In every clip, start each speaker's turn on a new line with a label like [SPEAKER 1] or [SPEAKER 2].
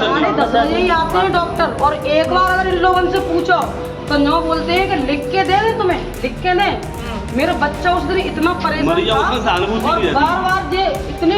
[SPEAKER 1] 10 बजे ही आते हैं डॉक्टर, और एक बार अगर इन लोगों से पूछो तो नो बोलते हैं कि लिख के दे तुम्हें, लिख के दे। मेरा बच्चा उस दिन इतना परेशान था और बार बार ये इतनी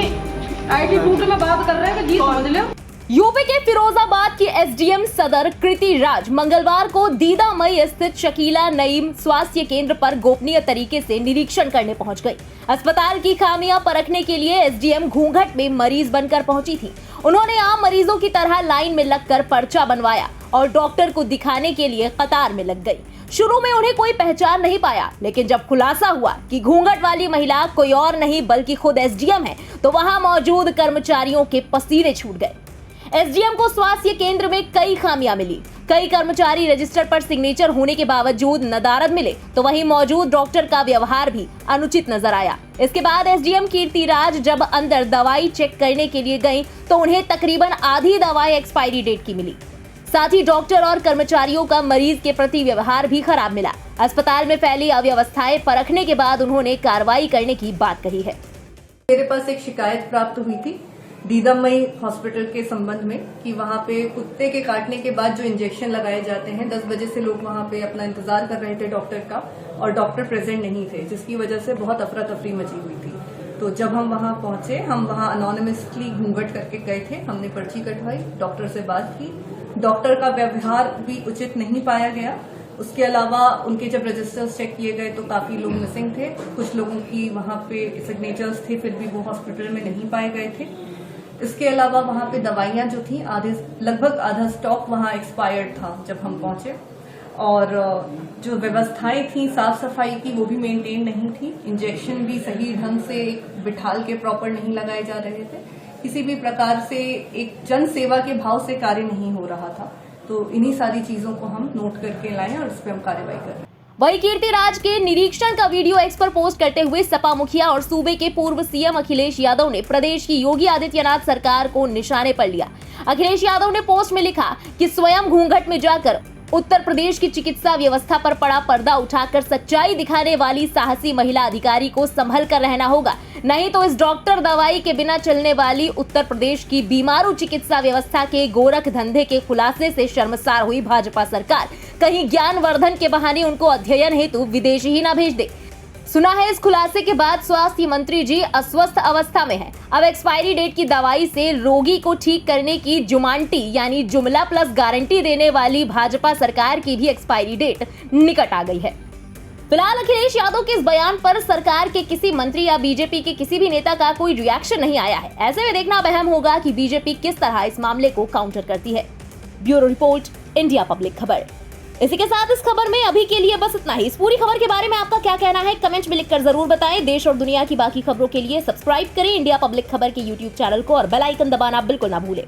[SPEAKER 1] एटीट्यूड में बात कर रहे हैं कि जी समझ लो।
[SPEAKER 2] यूपी के फिरोजाबाद की एसडीएम सदर कृति राज मंगलवार को दीदामई स्थित शकीला नईम स्वास्थ्य केंद्र पर गोपनीय तरीके से निरीक्षण करने पहुंच गई। अस्पताल की खामियां परखने के लिए एसडीएम घूंघट में मरीज बनकर पहुंची थी। उन्होंने आम मरीजों की तरह लाइन में लगकर पर्चा बनवाया और डॉक्टर को दिखाने के लिए कतार में लग गई। शुरू में उन्हें कोई पहचान नहीं पाया, लेकिन जब खुलासा हुआ कि घूंघट वाली महिला कोई और नहीं बल्कि खुद एसडीएम है, तो वहां मौजूद कर्मचारियों के पसीने छूट गए। एसडीएम को स्वास्थ्य केंद्र में कई खामियां मिली। कई कर्मचारी रजिस्टर पर सिग्नेचर होने के बावजूद नदारद मिले, तो वहीं मौजूद डॉक्टर का व्यवहार भी अनुचित नजर आया। इसके बाद एसडीएम कीर्ति राज जब अंदर दवाई चेक करने के लिए गईं, तो उन्हें तकरीबन आधी दवाई एक्सपायरी डेट की मिली। साथ ही डॉक्टर और कर्मचारियों का मरीज के प्रति व्यवहार भी खराब मिला। अस्पताल में फैली अव्यवस्थाएं परखने के बाद उन्होंने कार्रवाई करने की बात कही है।
[SPEAKER 3] मेरे पास एक शिकायत प्राप्त हुई थी दीदामई हॉस्पिटल के संबंध में कि वहां पे कुत्ते के काटने के बाद जो इंजेक्शन लगाए जाते हैं, 10 बजे से लोग वहां पे अपना इंतजार कर रहे थे डॉक्टर का, और डॉक्टर प्रेजेंट नहीं थे, जिसकी वजह से बहुत अफरा तफरी मची हुई थी। तो जब हम वहां पहुंचे, हम वहां अनोनिमसली घूंघट करके गए थे। हमने पर्ची कटवाई, डॉक्टर से बात की। डॉक्टर का व्यवहार भी उचित नहीं पाया गया। उसके अलावा उनके जब रजिस्टर्स चेक किए गए तो काफी लोग मिसिंग थे। कुछ लोगों की वहां पे सिग्नेचर्स थे, फिर भी वो हॉस्पिटल में नहीं पाए गए थे। इसके अलावा वहां पे दवाइयां जो थी लगभग आधा स्टॉक वहां एक्सपायर्ड था जब हम पहुंचे, और जो व्यवस्थाएं थी साफ सफाई की वो भी मेंटेन नहीं थी। इंजेक्शन भी सही ढंग से बिठाल के प्रॉपर नहीं लगाए जा रहे थे। किसी भी प्रकार से एक जन सेवा के भाव से कार्य नहीं हो रहा था। तो इन्हीं सारी चीजों को हम नोट करके लाए और इस पर हम कार्रवाई कर रहे हैं।
[SPEAKER 2] वहीं कीर्ति राज के निरीक्षण का वीडियो एक्स पर पोस्ट करते हुए सपा मुखिया और सूबे के पूर्व सीएम अखिलेश यादव ने प्रदेश की योगी आदित्यनाथ सरकार को निशाने पर लिया। अखिलेश यादव ने पोस्ट में लिखा कि स्वयं घूंघट में जाकर उत्तर प्रदेश की चिकित्सा व्यवस्था पर पड़ा पर्दा उठाकर सच्चाई दिखाने वाली साहसी महिला अधिकारी को संभल कर रहना होगा, नहीं तो इस डॉक्टर दवाई के बिना चलने वाली उत्तर प्रदेश की बीमारू चिकित्सा व्यवस्था के गोरख धंधे के खुलासे से शर्मसार हुई भाजपा सरकार कहीं ज्ञानवर्धन के बहाने उनको अध्ययन हेतु विदेश ही न भेज दे। सुना है इस खुलासे के बाद स्वास्थ्य मंत्री जी अस्वस्थ अवस्था में हैं। अब एक्सपायरी डेट की दवाई से रोगी को ठीक करने की जुमानटी यानी जुमला प्लस गारंटी देने वाली भाजपा सरकार की भी एक्सपायरी डेट निकट आ गई है। फिलहाल अखिलेश यादव के इस बयान पर सरकार के किसी मंत्री या बीजेपी के किसी भी नेता का कोई रिएक्शन नहीं आया है। ऐसे में देखना अहम होगा कि बीजेपी किस तरह इस मामले को काउंटर करती है। ब्यूरो रिपोर्ट, इंडिया पब्लिक खबर। इसी के साथ इस खबर में अभी के लिए बस इतना ही। इस पूरी खबर के बारे में आपका क्या कहना है कमेंट में लिखकर जरूर बताएं। देश और दुनिया की बाकी खबरों के लिए सब्सक्राइब करें इंडिया पब्लिक खबर के यूट्यूब चैनल को और बेल आइकन दबाना बिल्कुल ना भूलें।